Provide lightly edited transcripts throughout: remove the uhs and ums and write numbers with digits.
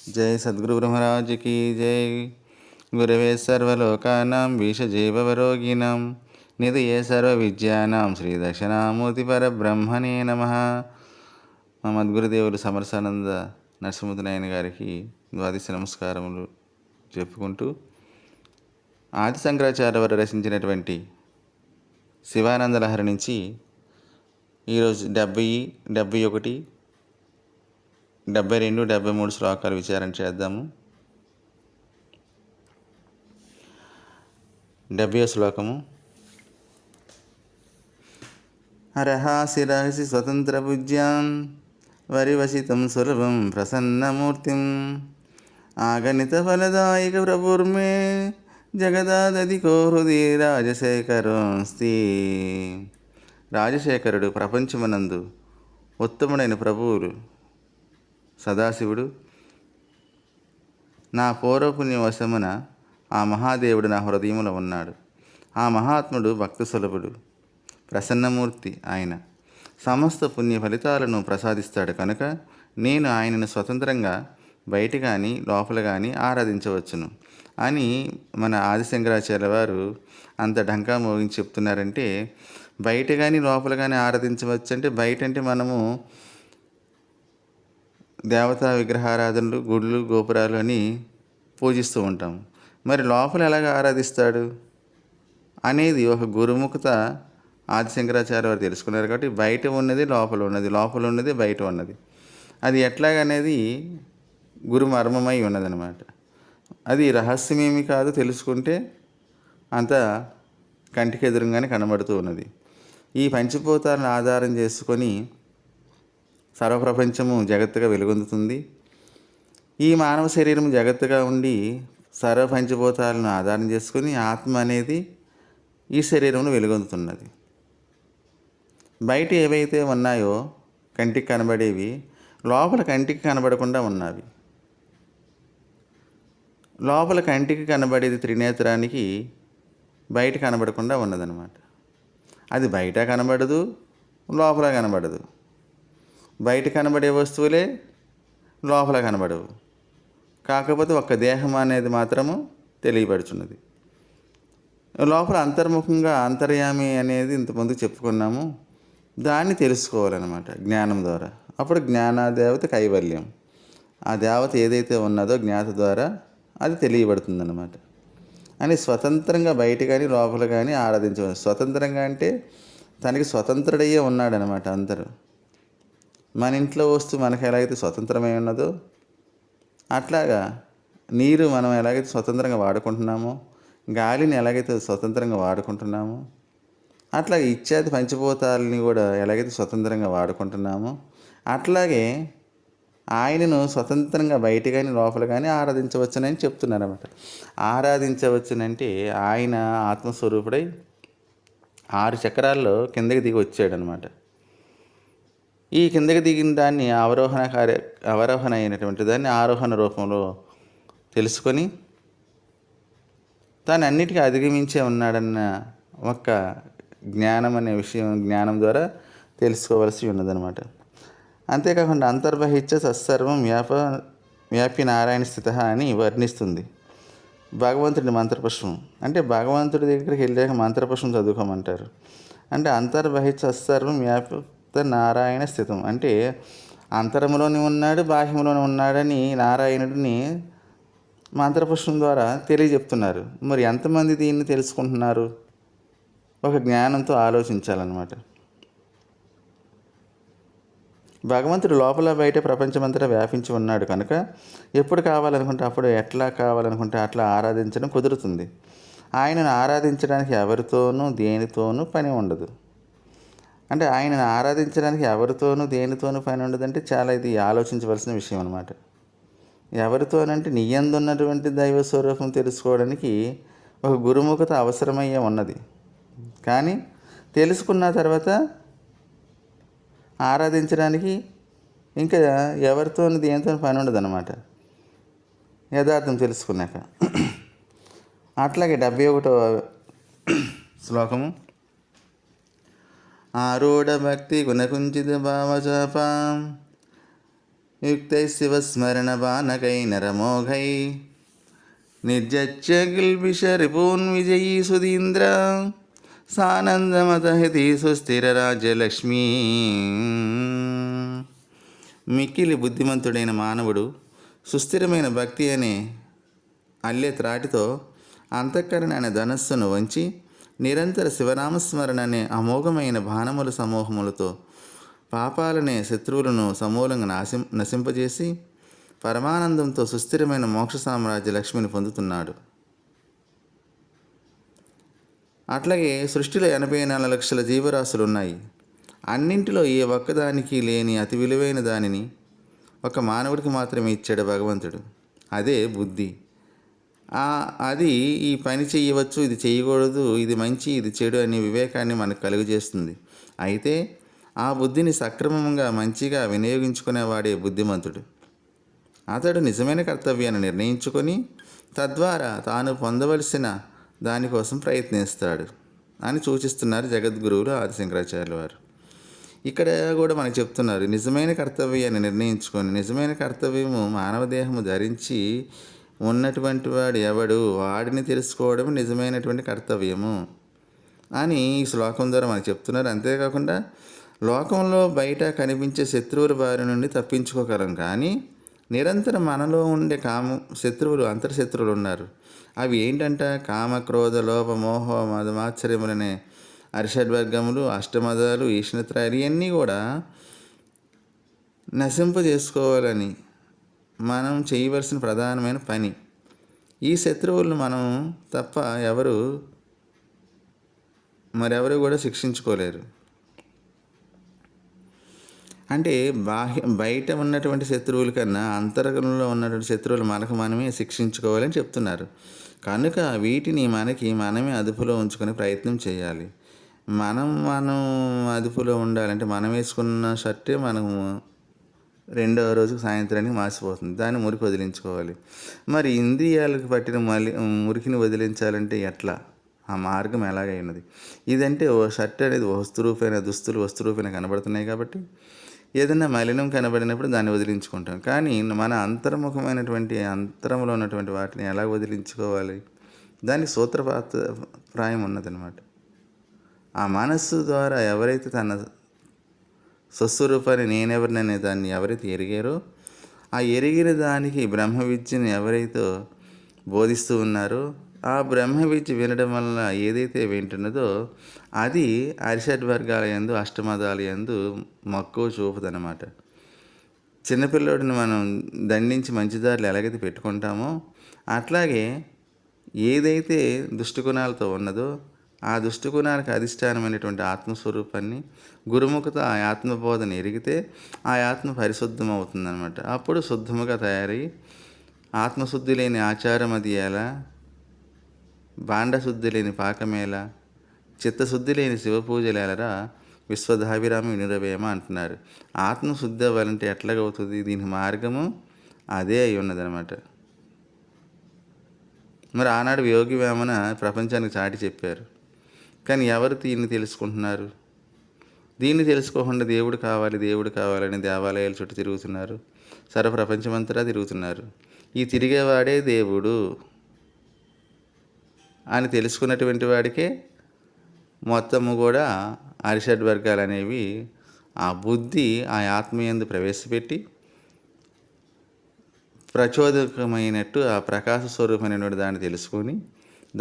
जय सद्गुरु ब्रह्मराज की जय। गुरवे सर्वलोकानां विषजेवरोगिणां निधये सर्वविद्यानां శ్రీదక్షిణామూర్తి పరబ్రహ్మణే నమః. మా మద్గురుదేవులు సమరసానంద నరసింహమూర్తి నాయన గారికి ద్వాదశ నమస్కారములు చెప్పుకుంటూ ఆది శంకరాచార్య వారు రచించినటువంటి శివానంద లహరి నుంచి ఈరోజు 70, 71, 72, 73 శ్లోకాలు విచారణ చేద్దాము. 70వ శ్లోకము. అర్హాసి రహసి స్వతంత్ర పూజ్యాం వరివసితం సులభం ప్రసన్నమూర్తిం ఆగణిత ఫలదాయక ప్రభుర్మే జగదాదధికో హృది రాజశేఖరోస్తి. రాజశేఖరుడు ప్రపంచమునందు ఉత్తముడైన ప్రభువులు సదాశివుడు. నా పూర్వపుణ్యవశమున ఆ మహాదేవుడు నా హృదయములో ఉన్నాడు. ఆ మహాత్ముడు భక్త సులభుడు, ప్రసన్నమూర్తి. ఆయన సమస్త పుణ్య ఫలితాలను ప్రసాదిస్తాడు కనుక నేను ఆయనను స్వతంత్రంగా బయట కానీ లోపల కానీ ఆరాధించవచ్చును అని మన ఆదిశంకరాచార్య వారు అంత ఢంకా మోగించి చెప్తున్నారంటే, బయట కానీ లోపల కానీ ఆరాధించవచ్చు అంటే, బయట అంటే మనము దేవతా విగ్రహారాధనలు, గుళ్ళు, గోపురాలు అని పూజిస్తూ ఉంటాం. మరి లోపల ఎలాగ ఆరాధిస్తాడు అనేది ఒక గురుముఖత ఆదిశంకరాచార్య వారు తెలుసుకున్నారు. కాబట్టి బయట ఉన్నది లోపల ఉన్నది, లోపల ఉన్నది బయట ఉన్నది, అది ఎట్లాగనేది గురు మర్మమై ఉన్నదనమాట. అది రహస్యమేమి కాదు, తెలుసుకుంటే అంత కంటికి ఎదురుగానే కనబడుతూ ఉన్నది. ఈ పంచభూతాలను ఆధారం చేసుకొని సర్వప్రపంచము జగత్తుగా వెలుగొందుతుంది. ఈ మానవ శరీరం జగత్తుగా ఉండి సర్వ పంచభూతాలను ఆధారం చేసుకొని ఆత్మ అనేది ఈ శరీరంలో వెలుగొందుతున్నది. బయట ఏవైతే ఉన్నాయో కంటికి కనబడేవి లోపల కంటికి కనబడకుండా ఉన్నవి. లోపల కంటికి కనబడేది త్రినేత్రానికి బయట కనబడకుండా ఉన్నదన్నమాట. అది బయట కనబడదు, లోపల కనబడదు. బయట కనబడే వస్తువులే లోపల కనబడవు. కాకపోతే ఒక్క దేహం అనేది మాత్రము తెలియపడుచున్నది. లోపల అంతర్ముఖంగా అంతర్యామి అనేది ఇంతకుముందు చెప్పుకున్నాము. దాన్ని తెలుసుకోవాలన్నమాట జ్ఞానం ద్వారా. అప్పుడు జ్ఞానాదేవత కైవల్యం. ఆ దేవత ఏదైతే ఉన్నదో జ్ఞాత ద్వారా అది తెలియబడుతుందన్నమాట. అని స్వతంత్రంగా బయట కానీ లోపల కానీ ఆరాధించవచ్చు. స్వతంత్రంగా అంటే తనకి స్వతంత్రుడయ్యే ఉన్నాడనమాట అందరూ. మన ఇంట్లో వస్తువు మనకు ఎలాగైతే స్వతంత్రమై ఉన్నదో అట్లాగా నీరు మనం ఎలాగైతే స్వతంత్రంగా వాడుకుంటున్నామో, గాలిని ఎలాగైతే స్వతంత్రంగా వాడుకుంటున్నామో, అట్లాగే ఇత్యాది పంచభూతాలని కూడా ఎలాగైతే స్వతంత్రంగా వాడుకుంటున్నామో అట్లాగే ఆయనను స్వతంత్రంగా బయట కానీ లోపల కానీ ఆరాధించవచ్చునని చెప్తున్నారన్నమాట. ఆరాధించవచ్చునంటే ఆయన ఆత్మస్వరూపుడై 6 చక్రాల్లో కిందకి దిగి వచ్చాడనమాట. ఈ కిందకి దిగిన దాన్ని అవరోహణ అయినటువంటి దాన్ని ఆరోహణ రూపంలో తెలుసుకొని తాను అన్నిటికీ అధిగమించే ఉన్నాడన్న ఒక జ్ఞానం అనే విషయం జ్ఞానం ద్వారా తెలుసుకోవలసి ఉన్నదనమాట. అంతేకాకుండా అంతర్బహిత్య సత్సర్వం వ్యాపి నారాయణ స్థిత అని వర్ణిస్తుంది భగవంతుడి మంత్రపుష్పం. అంటే భగవంతుడి దగ్గరికి వెళ్ళాక మంత్రపుష్పం చదువుకోమంటారు. అంటే అంతర్బహిత్య సత్సర్వం వ్యాప్త నారాయణ స్థితం అంటే అంతరంలోనే ఉన్నాడు, బాహ్యంలోనే ఉన్నాడని నారాయణుడిని మంత్రపుష్పం ద్వారా తెలియజెప్తున్నారు. మరి ఎంతమంది దీన్ని తెలుసుకుంటున్నారు? ఒక జ్ఞానంతో ఆలోచించాలన్నమాట. భగవంతుడు లోపల బయట ప్రపంచమంతటా వ్యాపించి ఉన్నాడు కనుక ఎప్పుడు కావాలనుకుంటే అప్పుడు, ఎట్లా కావాలనుకుంటే అట్లా ఆరాధించడం కుదురుతుంది. ఆయనను ఆరాధించడానికి ఎవరితోనూ దేనితోనూ పని ఉండదు. అంటే ఆయనను ఆరాధించడానికి ఎవరితోనూ దేనితోనూ పని ఉండదంటే చాలా ఇది ఆలోచించవలసిన విషయం అనమాట. ఎవరితోనంటే నీ యందు ఉన్నటువంటి దైవ స్వరూపం తెలుసుకోవడానికి ఒక గురుముఖత అవసరమయ్యే ఉన్నది. కానీ తెలుసుకున్న తర్వాత ఆరాధించడానికి ఇంకా ఎవరితో దేనితో పని ఉండదు అన్నమాట, యథార్థం తెలుసుకున్నాక. అట్లాగే 71వ శ్లోకము. ఆరూఢ భక్తి గుణకుంచిత భావచాపాం యుక్తై శివస్మరణబానకై నరమోఘై నిర్జచ్య గిల్బిషరిపూన్ విజయీ సుధీంద్ర సానందమతహితి సుస్థిర రాజ్యలక్ష్మీ. మిక్కిలి బుద్ధిమంతుడైన మానవుడు సుస్థిరమైన భక్తి అనే అల్లె త్రాటితో అంతఃకరణ అనే ధనస్సును వంచి నిరంతర శివనామస్మరణ అనే అమోఘమైన బాణముల సమూహములతో పాపాలనే శత్రువులను సమూలంగా నశింపజేసి పరమానందంతో సుస్థిరమైన మోక్ష సామ్రాజ్య లక్ష్మిని పొందుతున్నాడు. అట్లాగే సృష్టిలో 84 లక్షల జీవరాశులు ఉన్నాయి. అన్నింటిలో ఏ ఒక్కదానికి లేని అతి విలువైన దానిని ఒక మానవుడికి మాత్రమే ఇచ్చాడు భగవంతుడు. అదే బుద్ధి. అది ఈ పని చేయవచ్చు, ఇది చేయకూడదు, ఇది మంచి, ఇది చెడు అనే వివేకాన్ని మనకు కలుగజేస్తుంది. అయితే ఆ బుద్ధిని సక్రమంగా మంచిగా వినియోగించుకునేవాడే బుద్ధిమంతుడు. అతడు నిజమైన కర్తవ్యాన్ని నిర్ణయించుకొని తద్వారా తాను పొందవలసిన దానికోసం ప్రయత్నిస్తాడు అని సూచిస్తున్నారు జగద్గురువులు ఆదిశంకరాచార్యుల వారు. ఇక్కడ కూడా మనకు చెప్తున్నారు, నిజమైన కర్తవ్యాన్ని నిర్ణయించుకొని, నిజమైన కర్తవ్యము మానవ దేహము ధరించి ఉన్నటువంటి వాడు ఎవడు, వాడిని తెలుసుకోవడం నిజమైనటువంటి కర్తవ్యము అని ఈ శ్లోకం ద్వారా మనకు చెప్తున్నారు. అంతేకాకుండా లోకంలో బయట కనిపించే శత్రువుల బారి నుండి తప్పించుకోగలం, కానీ నిరంతరం మనలో ఉండే శత్రువులు, అంతర్శత్రువులు ఉన్నారు. అవి ఏంటంట? కామ, క్రోధ, లోభ, మోహ, మదమాశ్చర్యములనే అరిషడ్వర్గములు, అష్టమదాలు, ఈష్ణత్రాలు ఇవన్నీ కూడా నశింపజేసుకోవాలని మనం చేయవలసిన ప్రధానమైన పని. ఈ శత్రువులను మనం తప్ప మరెవరు కూడా శిక్షించుకోలేరు. అంటే బయట ఉన్నటువంటి శత్రువుల కన్నా అంతరంగంలో ఉన్నటువంటి శత్రువులు మనమే శిక్షించుకోవాలని చెప్తున్నారు. కనుక వీటిని మనమే అదుపులో ఉంచుకునే ప్రయత్నం చేయాలి. మనం అదుపులో ఉండాలంటే మనం వేసుకున్న షర్టే మనము రెండవ రోజుకు సాయంత్రానికి మాసిపోతుంది. దాన్ని మురికి వదిలించుకోవాలి. మరి ఇంద్రియాలకు పట్టిన మురికిని వదిలించాలంటే ఎట్లా? ఆ మార్గం ఎలాగైనది? ఇదంటే ఓ షర్ట్ అనేది దుస్తులు వస్తురూపేణ కనబడుతున్నాయి కాబట్టి ఏదైనా మలినం కనబడినప్పుడు దాన్ని వదిలించుకుంటాం. కానీ మన అంతర్ముఖమైనటువంటి అంతరంలో ఉన్నటువంటి వాటిని ఎలా వదిలించుకోవాలి? దానికి సూత్రప్రాయం ఉన్నదన్నమాట. ఆ మనస్సు ద్వారా ఎవరైతే తన స్వస్వరూపాన్ని నేనెవరిననే దాన్ని ఎవరైతే ఎరిగారో, ఆ ఎరిగిన దానికి బ్రహ్మ విద్యను ఎవరైతే బోధిస్తూ ఉన్నారో, ఆ బ్రహ్మ విద్య వినడం వల్ల ఏదైతే వింటున్నదో అది అరిషడ్వర్గాల యందు, అష్టమదాల యందు మక్కువ చూపుదనమాట. చిన్నపిల్లోడిని మనం దండించి మంచిదారులు ఎలాగైతే పెట్టుకుంటామో, అట్లాగే ఏదైతే దుష్టగుణాలతో ఉన్నదో ఆ దుష్టగుణానికి అధిష్టానమైనటువంటి ఆత్మస్వరూపాన్ని గురుముఖత ఆ ఆత్మబోధన ఎరిగితే ఆ ఆత్మ పరిశుద్ధం అవుతుందన్నమాట. అప్పుడు శుద్ధముగా తయారై ఆత్మశుద్ధి లేని ఆచారం అది ఎలా, భాండశుద్ధి లేని పాకమేలా, చిత్తశుద్ధి లేని శివపూజలు ఎలరా విశ్వధాభిరామ వినురవేమ అంటున్నారు. ఆత్మశుద్ధి అవ్వాలంటే ఎట్లాగవుతుంది? దీని మార్గము అదే అయి ఉన్నదనమాట. మరి ఆనాడు యోగి వేమన ప్రపంచానికి చాటి చెప్పారు. కానీ ఎవరు దీన్ని తెలుసుకుంటున్నారు? దీన్ని తెలుసుకోకుండా దేవుడు కావాలని దేవాలయాల చుట్టూ తిరుగుతున్నారు. సర్వప్రపంచమంతటా తిరుగుతున్నారు. ఈ తిరిగేవాడే దేవుడు అని తెలుసుకున్నటువంటి వాడికే మొత్తము కూడా అరిషడ్వర్గాలు అనేవి ఆ బుద్ధి ఆ ఆత్మయందు ప్రవేశపెట్టి ప్రచోదకమైనట్టు ఆ ప్రకాశ స్వరూపమైనటువంటి దాన్ని తెలుసుకొని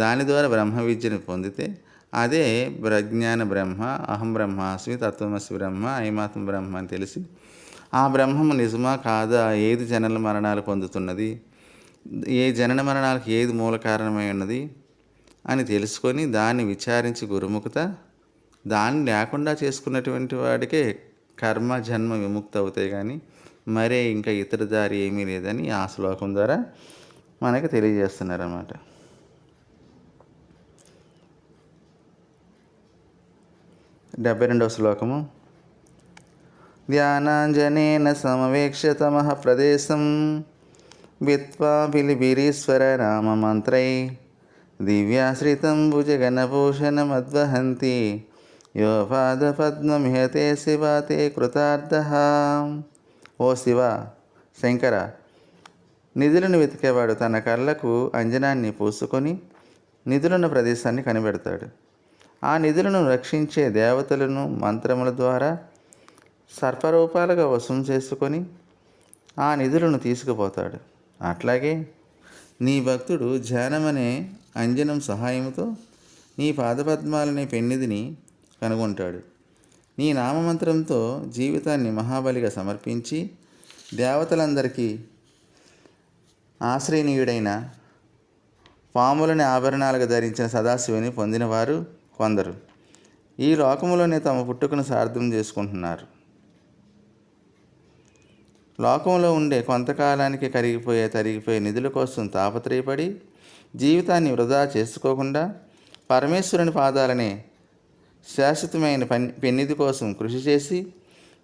దాని ద్వారా బ్రహ్మ విద్యను పొందితే అదే ప్రజ్ఞాన బ్రహ్మ, అహం బ్రహ్మాస్మి, తత్వమసి బ్రహ్మ, ఐమాత్మ బ్రహ్మ అని తెలిసి ఆ బ్రహ్మము నిజమా కాదా, ఏది జనన మరణాలు పొందుతున్నది, ఏ జనన మరణాలకు ఏది మూల కారణమై ఉన్నది అని తెలుసుకొని దాన్ని విచారించి గురుముఖత దాన్ని లేకుండా చేసుకున్నటువంటి వాడికే కర్మ జన్మ విముక్తి అవుతాయి. కానీ మరే ఇంకా ఇతర దారి ఏమీ లేదని ఆ శ్లోకం ద్వారా మనకు తెలియజేస్తున్నారన్నమాట. డెబ్బై రెండవ శ్లోకము. ధ్యానాంజనేన సమవేక్ష్య తమః ప్రదేశం విత్వా బిలిబిరీశ్వర నామమంత్రై దివ్యాశ్రితం భుజగణభూషణమద్వహంతి యో పాదపద్మమిహతే శివ తే కృతార్థః. ఓ శివ, శంకర, నిధులను వెతికేవాడు తన కళ్ళకు అంజనాన్ని పూసుకొని నిధులున్న ప్రదేశాన్ని కనిపెడతాడు. ఆ నిధులను రక్షించే దేవతలను మంత్రముల ద్వారా సర్పరూపాలుగా వశం చేసుకొని ఆ నిధులను తీసుకుపోతాడు. అట్లాగే నీ భక్తుడు ధ్యానమనే అంజనం సహాయంతో నీ పాదపద్మాలనే పెన్నిధిని కనుగొంటాడు. నీ నామమంత్రంతో జీవితాన్ని మహాబలిగా సమర్పించి దేవతలందరికీ ఆశ్రయనీయుడైన పాములని ఆభరణాలుగా ధరించిన సదాశివుని పొందినవారు కొందరు ఈ లోకంలోనే తమ పుట్టుకను సార్థం చేసుకుంటున్నారు. లోకంలో ఉండే కొంతకాలానికి తరిగిపోయే నిధుల కోసం తాపత్రయపడి జీవితాన్ని వృధా చేసుకోకుండా పరమేశ్వరుని పాదాలనే శాశ్వతమైన పెన్నిధి కోసం కృషి చేసి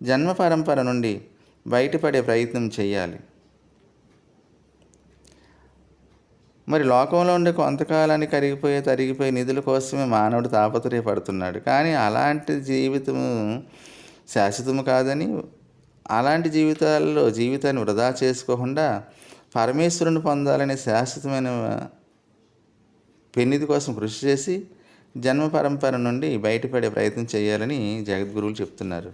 జన్మ పరంపర నుండి బయటపడే ప్రయత్నం చేయాలి. మరి లోకంలో ఉండే కొంతకాలానికి తరిగిపోయే నిధుల కోసమే మానవుడు తాపత్రయపడుతున్నాడు. కానీ అలాంటి జీవితము శాశ్వతము కాదని, అలాంటి జీవితాన్ని వృధా చేసుకోకుండా పరమేశ్వరుని పొందాలనే శాశ్వతమైన పెన్నిధి కోసం కృషి చేసి జన్మ పరంపర నుండి బయటపడే ప్రయత్నం చేయాలని జగద్గురువులు చెప్తున్నారు.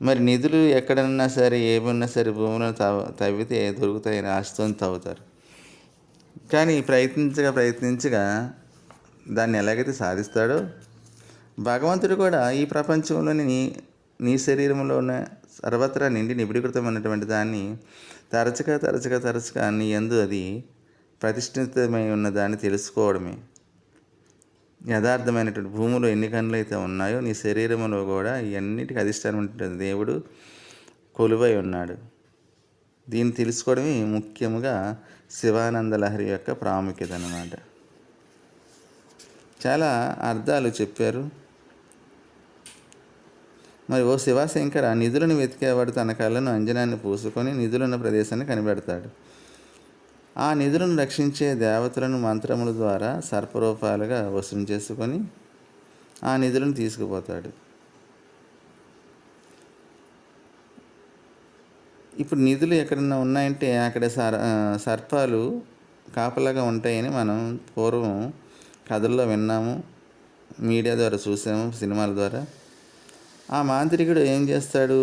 మరి నిధులు ఎక్కడన్నా సరే, ఏమన్నా సరే భూమిలో తవ్వితే దొరుకుతాయని ఆశతో తవ్వుతారు. కానీ ప్రయత్నించగా దాన్ని ఎలాగైతే సాధిస్తాడో భగవంతుడు కూడా ఈ ప్రపంచంలోని నీ శరీరంలో ఉన్న సర్వత్రా నిండి నిబిడీకృతమైనటువంటి దాన్ని తరచుగా నీ యందు అది ప్రతిష్ఠితమై ఉన్న దాన్ని తెలుసుకోవడమే. యథార్థమైనటువంటి భూమిలో ఎన్ని కన్నులు అయితే ఉన్నాయో నీ శరీరంలో కూడా ఇవన్నిటికీ అధిష్టానమైనటువంటి దేవుడు కొలువై ఉన్నాడు. దీన్ని తెలుసుకోవడమే ముఖ్యముగా శివానంద లహరి యొక్క ప్రాముఖ్యత అన్నమాట. చాలా అర్థాలు చెప్పారు. మరి ఓ శివశంకర, నిధులను వెతికేవాడు తన కళ్ళను అంజనాన్ని పూసుకొని నిధులున్న ప్రదేశాన్ని కనిపెడతాడు. ఆ నిధులను రక్షించే దేవతలను మంత్రముల ద్వారా సర్పరూపాలుగా వశం చేసుకొని ఆ నిధులను తీసుకుపోతాడు. ఇప్పుడు నిధులు ఎక్కడన్నా ఉన్నాయంటే అక్కడ సర్పాలు కాపలాగా ఉంటాయని మనం పూర్వం కథల్లో విన్నాము, మీడియా ద్వారా చూసాము, సినిమాల ద్వారా. ఆ మాంత్రికుడు ఏం చేస్తాడు,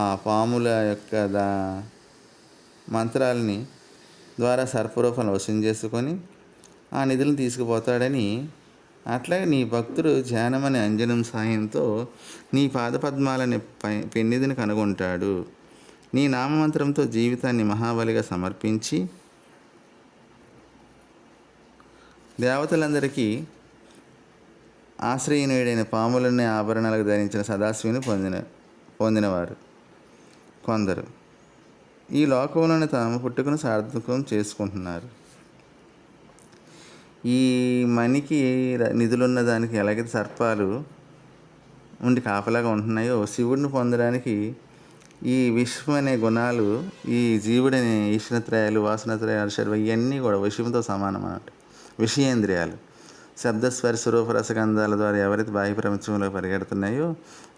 ఆ పాముల యొక్క మంత్రాలని ద్వారా సర్పరూపాలను వశం చేసుకొని ఆ నిధులను తీసుకుపోతాడని. అట్లాగే నీ భక్తుడు ధ్యానమనే అంజనం సాయంతో నీ పాదపద్మాలని పెన్నిధిని కనుగొంటాడు. నీ నామమంత్రంతో జీవితాన్ని మహాబలిగా సమర్పించి దేవతలందరికీ ఆశ్రయనీయుడైన పాములనే ఆభరణాలకు ధరించిన సదాశివుని పొందినవారు కొందరు ఈ లోకంలోనే తమ పుట్టుకను సార్థకం చేసుకుంటున్నారు. ఈ మనికి నిధులున్న దానికి ఎలాగైతే సర్పాలు ఉండి కాపలాగా ఉంటున్నాయో, శివుడిని పొందడానికి ఈ విశ్వం అనే గుణాలు, ఈ జీవుడనే ఈశ్వరత్రయాలు, వాసనత్రయాలు, శర్వ ఇవన్నీ కూడా విషయంతో సమానం అన్నమాట. విషయేంద్రియాలు శబ్దస్వర స్వరూప రసగంధాల ద్వారా ఎవరైతే బాహ్య ప్రపంచంలో పరిగెడుతున్నాయో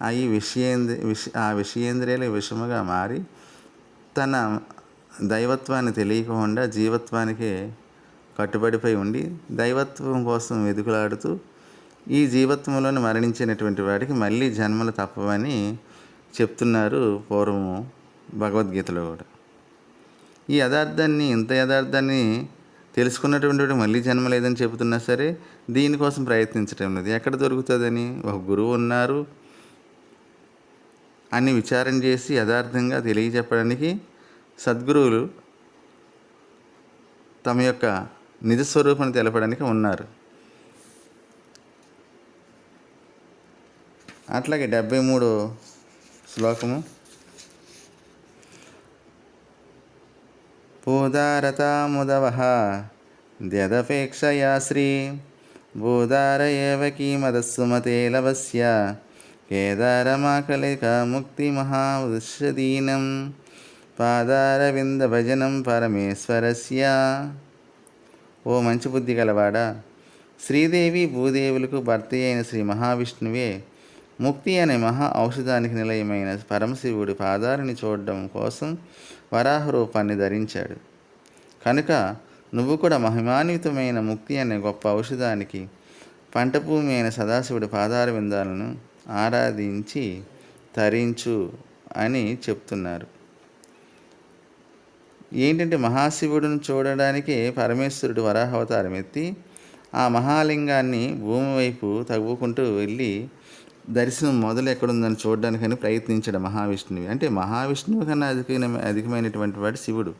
ఆ విషయేంద్రియాలు విషముగా మారి తన దైవత్వాన్ని తెలియకుండా జీవత్వానికే కట్టుబడిపోయి ఉండి దైవత్వం కోసం వెతుకులాడుతూ ఈ జీవత్వంలోనే మరణించినటువంటి వాడికి మళ్ళీ జన్మలు తప్పవని చెప్తున్నారు పూర్వము భగవద్గీతలో కూడా. ఈ ఇంత యథార్థాన్ని తెలుసుకున్నటువంటి మళ్ళీ జన్మ లేదని చెబుతున్నా సరే దీనికోసం ప్రయత్నించడం లేదు. ఎక్కడ దొరుకుతుందని ఒక గురువు ఉన్నారు, అన్ని విచారం చేసి యథార్థంగా తెలియజెప్పడానికి సద్గురువులు తమ యొక్క నిజస్వరూపాన్ని తెలపడానికి ఉన్నారు. అట్లాగే 73వ శ్లోకము. పూదారతాముదవః ద్యదపేక్షయా శ్రీ భూదార ఏవ కీమదస్సుమతే లవస్య కేదారమాకలిక ముక్తి మహాదీనం పాదారవింద భజనం పరమేశ్వరస్య. ఓ మంచి బుద్ధి గలవాడా, శ్రీదేవి భూదేవులకు భర్త అయిన శ్రీ మహావిష్ణువే ముక్తి అనే మహా ఔషధానికి నిలయమైన పరమశివుడి పాదాలని చూడడం కోసం వరాహ రూపాన్ని ధరించాడు. కనుక నువ్వు కూడా మహిమాన్వితమైన ముక్తి అనే గొప్ప ఔషధానికి పంటభూమి అయిన సదాశివుడి పాదార విందాలను ఆరాధించి తరించు అని చెప్తున్నారు. ఏంటంటే మహాశివుడిని చూడడానికి పరమేశ్వరుడు వరాహావతారం ఎత్తి ఆ మహాలింగాన్ని భూమి వైపు తవ్వుకుంటూ వెళ్ళి దర్శనం మొదలు ఎక్కడుందని చూడడానికని ప్రయత్నించాడు మహావిష్ణువు. అంటే మహావిష్ణువు కన్నా అధికమైనటువంటి వాడు శివుడు,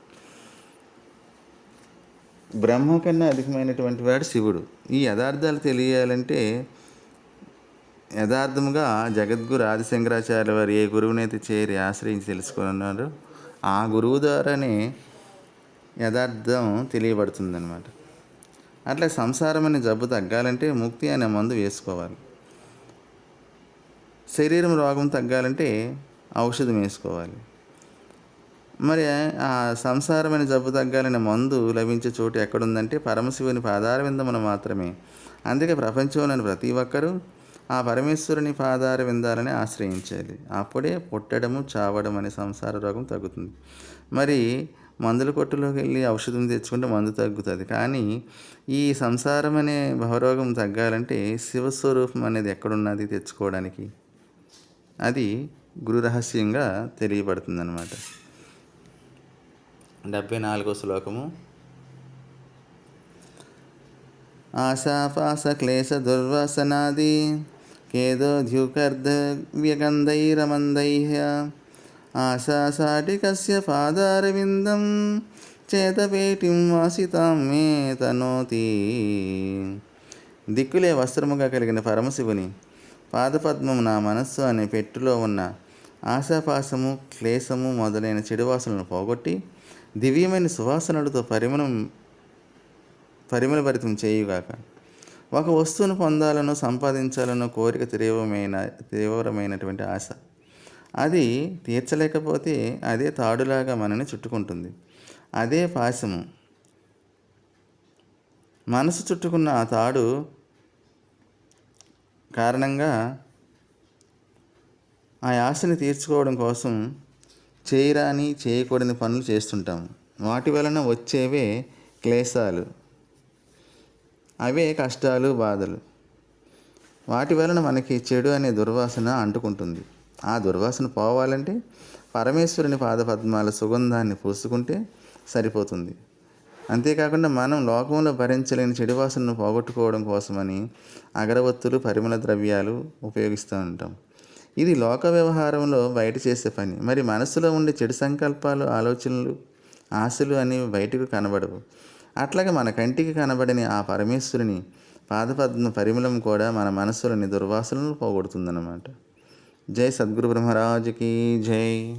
బ్రహ్మ కన్నా అధికమైనటువంటి వాడు శివుడు. ఈ యథార్థాలు తెలియాలంటే యథార్థముగా జగద్గురు ఆదిశంకరాచార్య వారు ఏ గురువునైతే చేరి ఆశ్రయించి తెలుసుకున్నారో ఆ గురువు ద్వారానే యథార్థం తెలియబడుతుందన్నమాట. అట్లా సంసారం అనే జబ్బు తగ్గాలంటే ముక్తి అనే మందు వేసుకోవాలి. శరీరం రోగం తగ్గాలంటే ఔషధం వేసుకోవాలి. మరి ఆ సంసారమైన జబ్బు తగ్గాలనే మందు లభించే చోటు ఎక్కడుందంటే పరమశివుని పాదార విందమున మాత్రమే. అందుకే ప్రపంచంలోని ప్రతి ఒక్కరూ ఆ పరమేశ్వరుని పాదార విందాలని ఆశ్రయించాలి. అప్పుడే పుట్టడము చావడం అనే సంసార రోగం తగ్గుతుంది. మరి మందుల కొట్టులోకి వెళ్ళి ఔషధం తెచ్చుకుంటే మందు తగ్గుతుంది. కానీ ఈ సంసారం అనే భవరోగం తగ్గాలంటే శివస్వరూపం అనేది ఎక్కడున్నది తెచ్చుకోవడానికి, అది గురు రహస్యంగా తెలియబడుతుంది అన్నమాట. 74వ శ్లోకము. ఆశాపాస క్లేశ దుర్వాసనాది కేదోద్యుకర్ధవ్యగంధైరమందైః ఆశాసాటికస్య పాదారవిందం చేతపేటిం వాసితాం మే తనోతి. దిక్కులే వస్త్రముగా కలిగిన పరమశివుని పాదపద్మము నా మనస్సు అనే పెట్టులో ఉన్న ఆశాపాసము క్లేశము మొదలైన చెడు వాసనలను పోగొట్టి దివ్యమైన సువాసనలతో పరిమళభరితం చేయుగాక. ఒక వస్తువును పొందాలనో సంపాదించాలనో కోరిక తీవ్రమైనటువంటి ఆశ. అది తీర్చలేకపోతే అదే తాడులాగా మనని చుట్టుకుంటుంది. అదే పాశము. మనసు చుట్టుకున్న ఆ తాడు కారణంగా ఆ ఆశని తీర్చుకోవడం కోసం చేయరాని చేయకూడని పనులు చేస్తుంటాము. వాటి వలన వచ్చేవే క్లేశాలు, అవే కష్టాలు, బాధలు. వాటి వలన మనకి చెడు అనే దుర్వాసన అంటుకుంటుంది. ఆ దుర్వాసన పోవాలంటే పరమేశ్వరుని పాదపద్మాల సుగంధాన్ని పూసుకుంటే సరిపోతుంది. అంతేకాకుండా మనం లోకంలో భరించలేని చెడు వాసనను పోగొట్టుకోవడం కోసమని అగరవత్తులు, పరిమళ ద్రవ్యాలు ఉపయోగిస్తూ ఉంటాం. ఇది లోక వ్యవహారంలో బయట చేసే పని. మరి మనసులో ఉండే చెడు సంకల్పాలు, ఆలోచనలు, ఆశలు అనేవి బయటకు కనబడవు. అట్లాగే మన కంటికి కనబడని ఆ పరమేశ్వరుని పాదపద్మ పరిమళం కూడా మన మనస్సులోని దుర్వాసనలు పోగొడుతుందన్నమాట. జై సద్గురు బ్రహ్మరాజుకి జై.